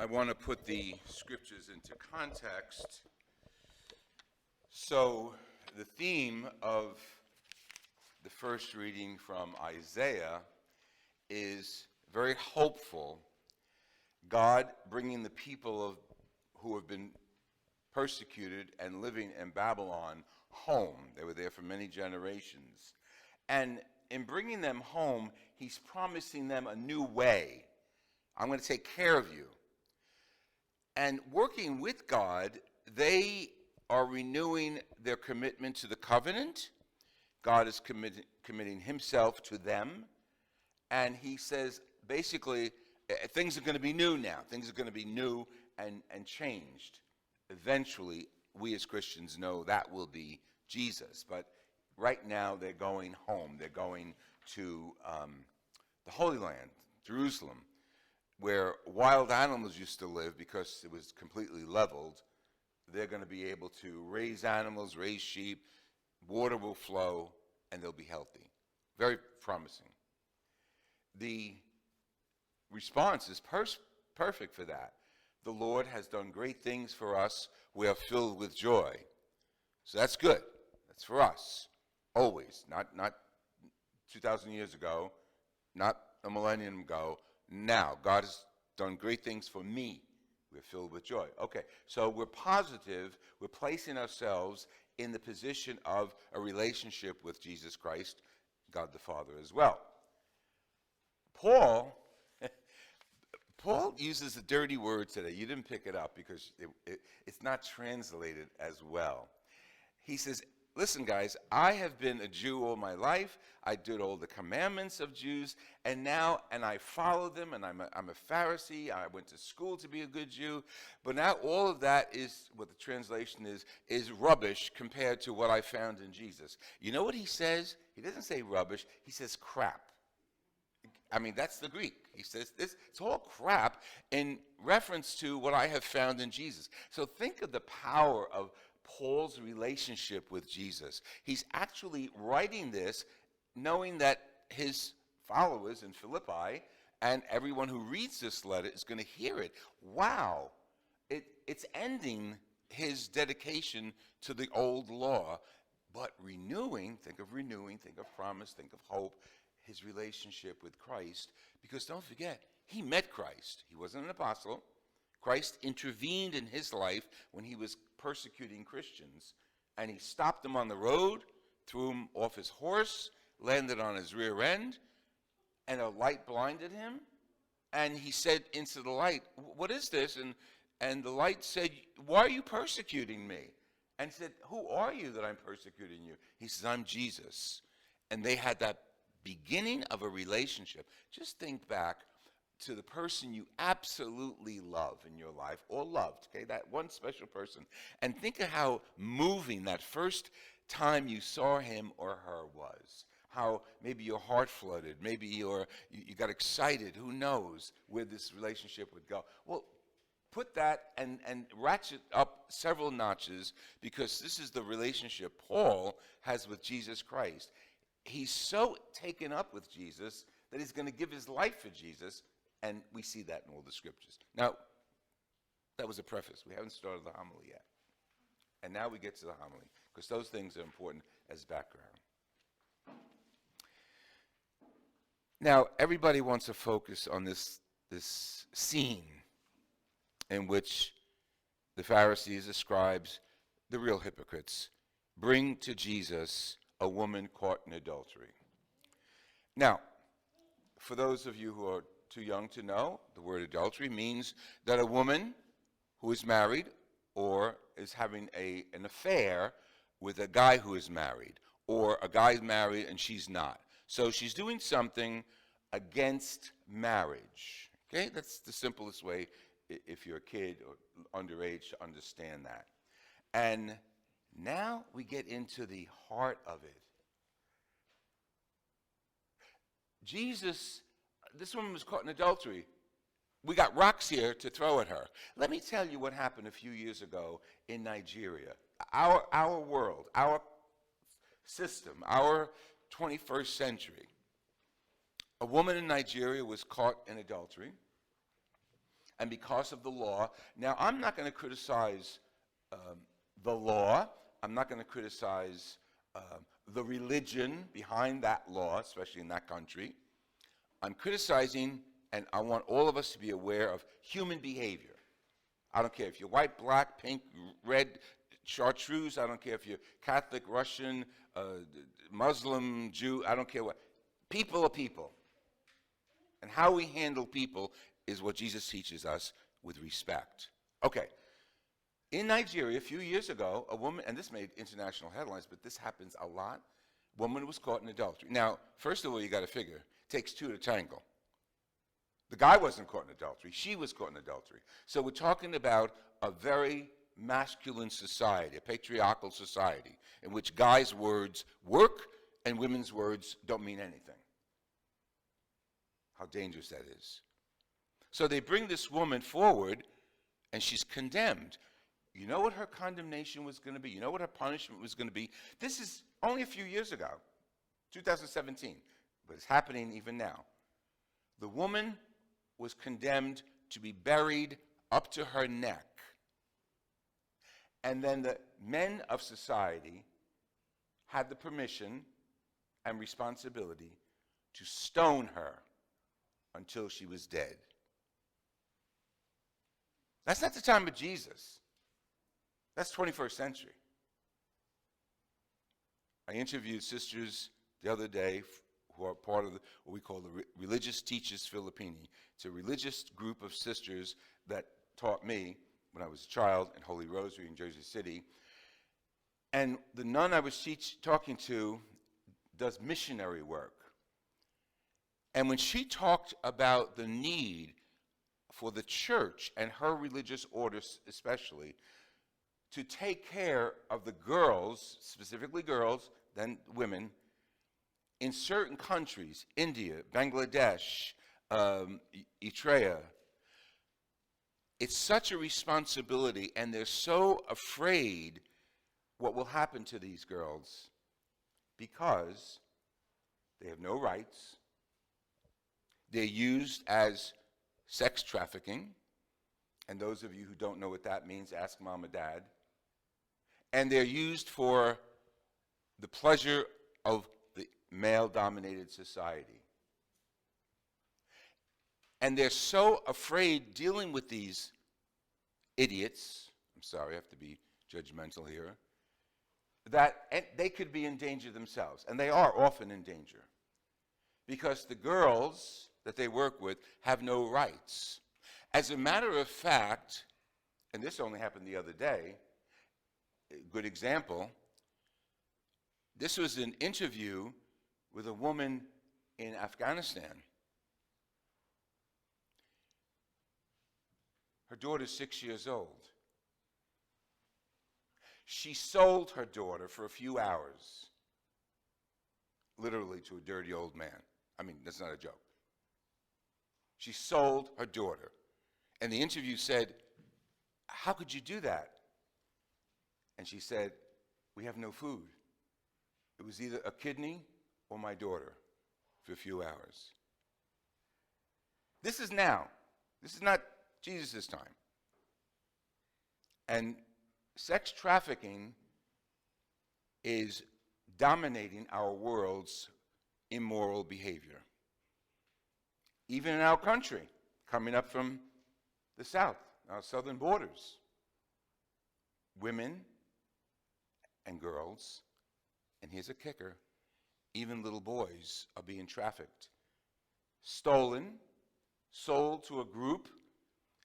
I want to put the scriptures into context. So the theme of the first reading from Isaiah is very hopeful. God bringing the people who have been persecuted and living in Babylon home. They were there for many generations. And in bringing them home, he's promising them a new way. I'm going to take care of you. And working with God, they are renewing their commitment to the covenant. God is committing himself to them. And he says, basically, things are going to be new now. Things are going to be new and changed. Eventually, we as Christians know that will be Jesus. But right now, they're going home. They're going to the Holy Land, Jerusalem, where wild animals used to live because it was completely leveled. They're going to be able to raise animals, raise sheep, water will flow, and they'll be healthy. Very promising. The response is perfect for that. The Lord has done great things for us. We are filled with joy. So that's good. That's for us. Always. Not 2,000 years ago. Not a millennium ago. Now. God has done great things for me. We're filled with joy. Okay. So we're positive. We're placing ourselves in the position of a relationship with Jesus Christ, God the Father as well. Paul uses a dirty word today. You didn't pick it up because it's not translated as well. He says, listen, guys, I have been a Jew all my life. I did all the commandments of Jews, and I follow them, and I'm a Pharisee. I went to school to be a good Jew. But now all of that is, what the translation is rubbish compared to what I found in Jesus. You know what he says? He doesn't say rubbish. He says crap. I mean, that's the Greek. He says this, it's all crap in reference to what I have found in Jesus. So think of the power of Paul's relationship with Jesus. He's actually writing this knowing that his followers in Philippi and everyone who reads this letter is going to hear it. Wow. It's ending his dedication to the old law, but renewing, think of promise, think of hope, his relationship with Christ, because don't forget, he met Christ. He wasn't an apostle. Christ intervened in his life when he was persecuting Christians, and he stopped them on the road, threw him off his horse, landed on his rear end, and a light blinded him, and he said into the light, what is this? And the light said, why are you persecuting me? And he said, who are you that I'm persecuting you? He says, I'm Jesus. And they had that beginning of a relationship. Just think back to the person you absolutely love in your life, or loved, okay, that one special person, and think of how moving that first time you saw him or her was. How maybe your heart flooded, maybe you got excited, who knows where this relationship would go. Well, put that and ratchet up several notches, because this is the relationship Paul has with Jesus Christ. He's so taken up with Jesus that he's going to give his life for Jesus, and we see that in all the scriptures. Now, that was a preface. We haven't started the homily yet. And now we get to the homily, because those things are important as background. Now, everybody wants to focus on this scene in which the Pharisees, the scribes, the real hypocrites, bring to Jesus a woman caught in adultery. Now, for those of you who are too young to know, the word adultery means that a woman who is married or is having an affair with a guy who is married, or a guy's married and she's not. So she's doing something against marriage. Okay, that's the simplest way, if you're a kid or underage, to understand that. And now we get into the heart of it. Jesus, this woman was caught in adultery. We got rocks here to throw at her. Let me tell you what happened a few years ago in Nigeria. Our world, our system, our 21st century. A woman in Nigeria was caught in adultery, and because of the law. Now, I'm not going to criticize the law. I'm not going to criticize the religion behind that law, especially in that country. I'm criticizing, and I want all of us to be aware of human behavior. I don't care if you're white, black, pink, red, chartreuse. I don't care if you're Catholic, Russian, Muslim, Jew. I don't care what. People are people. And how we handle people is what Jesus teaches us with respect. Okay. In Nigeria, a few years ago, a woman, and this made international headlines, but this happens a lot, a woman was caught in adultery. Now, first of all, you got to figure, it takes two to tango. The guy wasn't caught in adultery. She was caught in adultery. So we're talking about a very masculine society, a patriarchal society, in which guys' words work and women's words don't mean anything. How dangerous that is. So they bring this woman forward, and she's condemned. You know what her condemnation was going to be? You know what her punishment was going to be? This is only a few years ago, 2017, but it's happening even now. The woman was condemned to be buried up to her neck. And then the men of society had the permission and responsibility to stone her until she was dead. That's not the time of Jesus. That's 21st century. I interviewed sisters the other day who are part of what we call the Religious Teachers Filipini. It's a religious group of sisters that taught me when I was a child in Holy Rosary in Jersey City. And the nun I was talking to does missionary work. And when she talked about the need for the church and her religious orders especially to take care of the girls, specifically girls, then women, in certain countries, India, Bangladesh, Eritrea, it's such a responsibility, and they're so afraid what will happen to these girls because they have no rights. They're used as sex trafficking, and those of you who don't know what that means, ask mom and dad. And they're used for the pleasure of the male-dominated society. And they're so afraid dealing with these idiots, I'm sorry, I have to be judgmental here, that they could be in danger themselves. And they are often in danger. Because the girls that they work with have no rights. As a matter of fact, and this only happened the other day, a good example, this was an interview with a woman in Afghanistan. Her daughter's 6 years old. She sold her daughter for a few hours, literally to a dirty old man. I mean, that's not a joke. She sold her daughter. And the interview said, how could you do that? And she said, we have no food. It was either a kidney or my daughter for a few hours. This is now. This is not Jesus' time. And sex trafficking is dominating our world's immoral behavior. Even in our country, coming up from the south, our southern borders, women and girls, and here's a kicker, even little boys are being trafficked, stolen, sold to a group,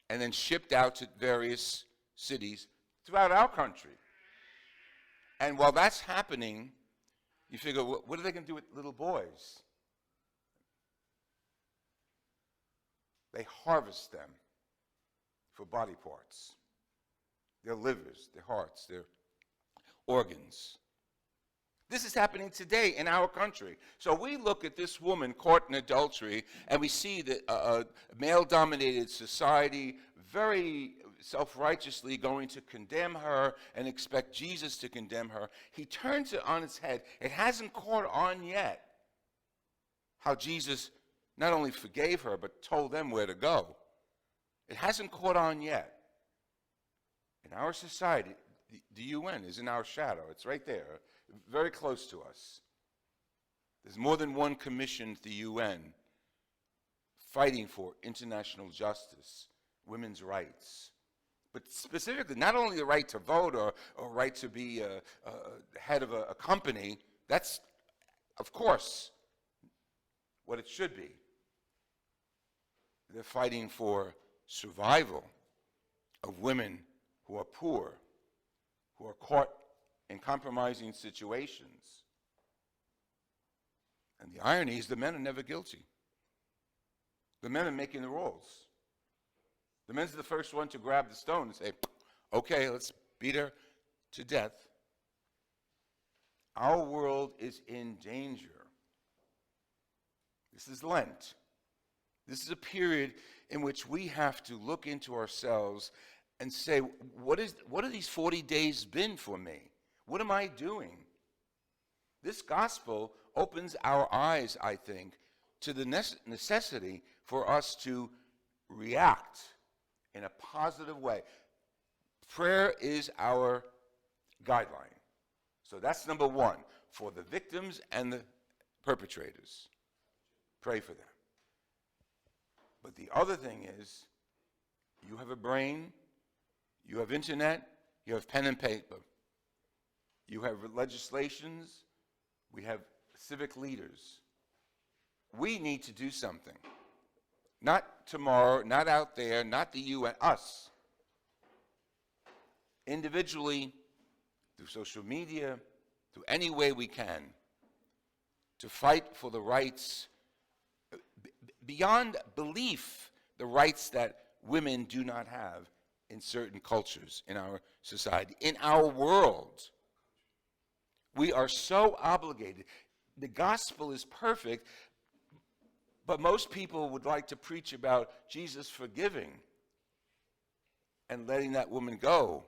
and then shipped out to various cities throughout our country. And while that's happening, you figure, what are they going to do with little boys? They harvest them for body parts, their livers, their hearts, their organs. This is happening today in our country. So we look at this woman caught in adultery, and we see that a male-dominated society very self-righteously going to condemn her and expect Jesus to condemn her. He turns it on its head. It hasn't caught on yet how Jesus not only forgave her, but told them where to go. It hasn't caught on yet. In our society, the UN is in our shadow. It's right there, very close to us. There's more than one commission to the UN fighting for international justice, women's rights. But specifically, not only the right to vote or right to be head of a company, that's, of course, what it should be. They're fighting for survival of women who are poor, who are caught in compromising situations. And the irony is the men are never guilty. The men are making the rules. The men's the first one to grab the stone and say, okay, let's beat her to death. Our world is in danger. This is Lent. This is a period in which we have to look into ourselves and say, what have these 40 days been for me? What am I doing? This gospel opens our eyes, I think, to the necessity for us to react in a positive way. Prayer is our guideline. So that's number one, for the victims and the perpetrators. Pray for them. But the other thing is, you have a brain, you have internet, you have pen and paper. You have legislations, we have civic leaders. We need to do something. Not tomorrow, not out there, not the UN, us. Individually, through social media, through any way we can, to fight for the rights, beyond belief, the rights that women do not have in certain cultures in our society, in our world. We are so obligated. The gospel is perfect, but most people would like to preach about Jesus forgiving and letting that woman go.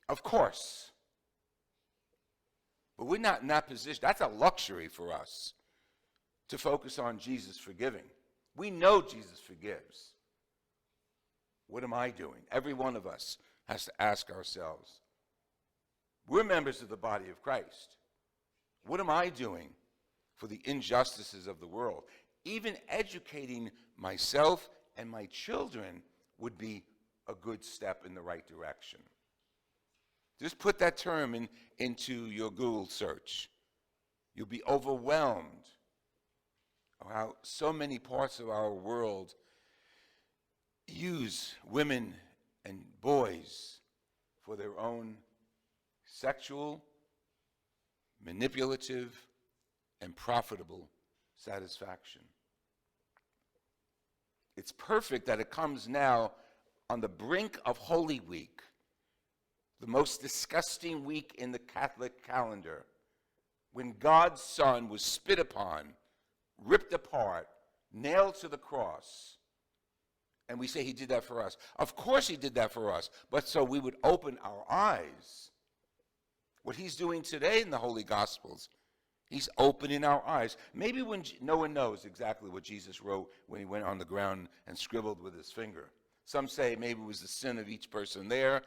Of course. But we're not in that position. That's a luxury for us to focus on Jesus forgiving. We know Jesus forgives. What am I doing? Every one of us has to ask ourselves. We're members of the body of Christ. What am I doing for the injustices of the world? Even educating myself and my children would be a good step in the right direction. Just put that term into your Google search. You'll be overwhelmed of how so many parts of our world use women and boys for their own sexual, manipulative, and profitable satisfaction. It's perfect that it comes now on the brink of Holy Week, the most disgusting week in the Catholic calendar, when God's Son was spit upon, ripped apart, nailed to the cross. And we say he did that for us. Of course he did that for us, but so we would open our eyes. What he's doing today in the Holy Gospels, he's opening our eyes. Maybe when no one knows exactly what Jesus wrote when he went on the ground and scribbled with his finger. Some say maybe it was the sin of each person there.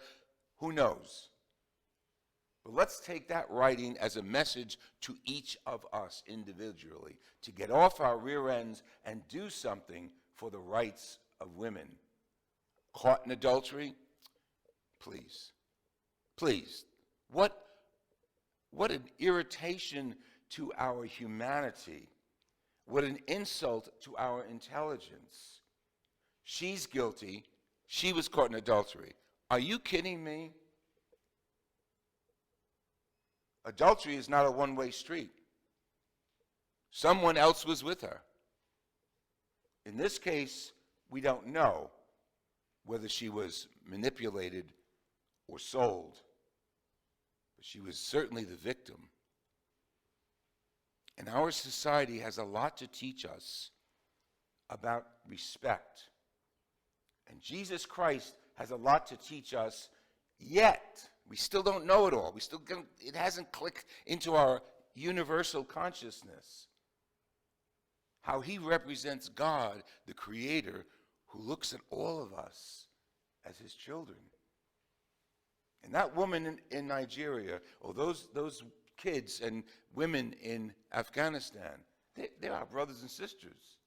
Who knows? But let's take that writing as a message to each of us individually to get off our rear ends and do something for the rights of women. Caught in adultery? Please. Please. What an irritation to our humanity. What an insult to our intelligence. She's guilty. She was caught in adultery. Are you kidding me? Adultery is not a one-way street. Someone else was with her. In this case, we don't know whether she was manipulated or sold, but she was certainly the victim. And our society has a lot to teach us about respect. And Jesus Christ has a lot to teach us, yet we still don't know it all. It hasn't clicked into our universal consciousness. How he represents God, the Creator, who looks at all of us as his children. And that woman in Nigeria, or those kids and women in Afghanistan, they're our brothers and sisters.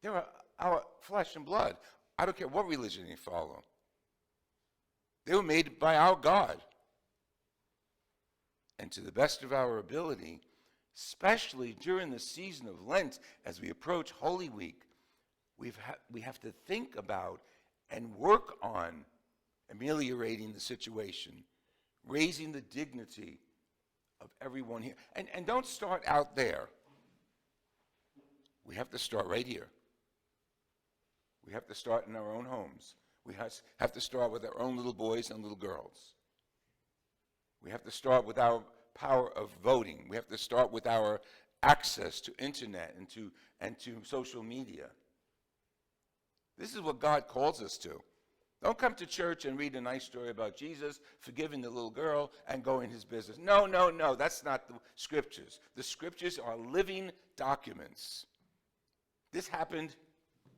They're our flesh and blood. I don't care what religion they follow. They were made by our God. And to the best of our ability, especially during the season of Lent, as we approach Holy Week, we have to think about and work on ameliorating the situation, raising the dignity of everyone here. And don't start out there. We have to start right here. We have to start in our own homes. We have to start with our own little boys and little girls. We have to start with our power of voting. We have to start with our access to internet and to social media. This is what God calls us to. Don't come to church and read a nice story about Jesus forgiving the little girl and go in his business. No, no, no, that's not the scriptures. The scriptures are living documents. This happened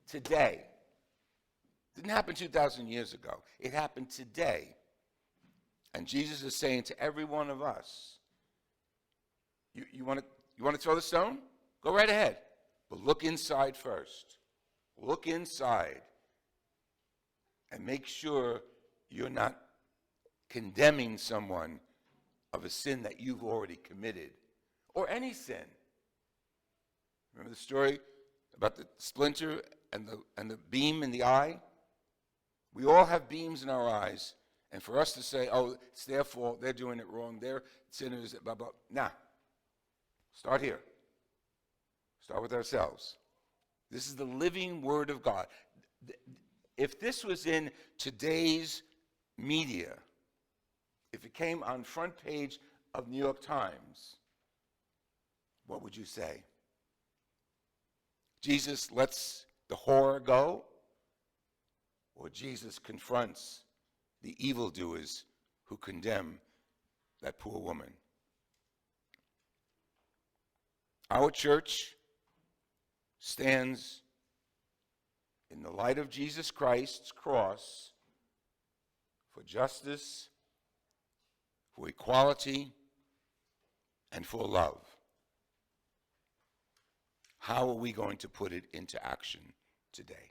today. It didn't happen 2,000 years ago. It happened today. And Jesus is saying to every one of us, you want to throw the stone? Go right ahead. But look inside first. Look inside. And make sure you're not condemning someone of a sin that you've already committed, or any sin. Remember the story about the splinter and the beam in the eye? We all have beams in our eyes, and for us to say, oh, it's their fault, they're doing it wrong, they're sinners, blah, blah. Nah. Start here. Start with ourselves. This is the living Word of God. If this was in today's media, if it came on front page of New York Times, what would you say? Jesus lets the horror go, or Jesus confronts the evildoers who condemn that poor woman? Our church stands in the light of Jesus Christ's cross for justice, for equality, and for love. How are we going to put it into action today?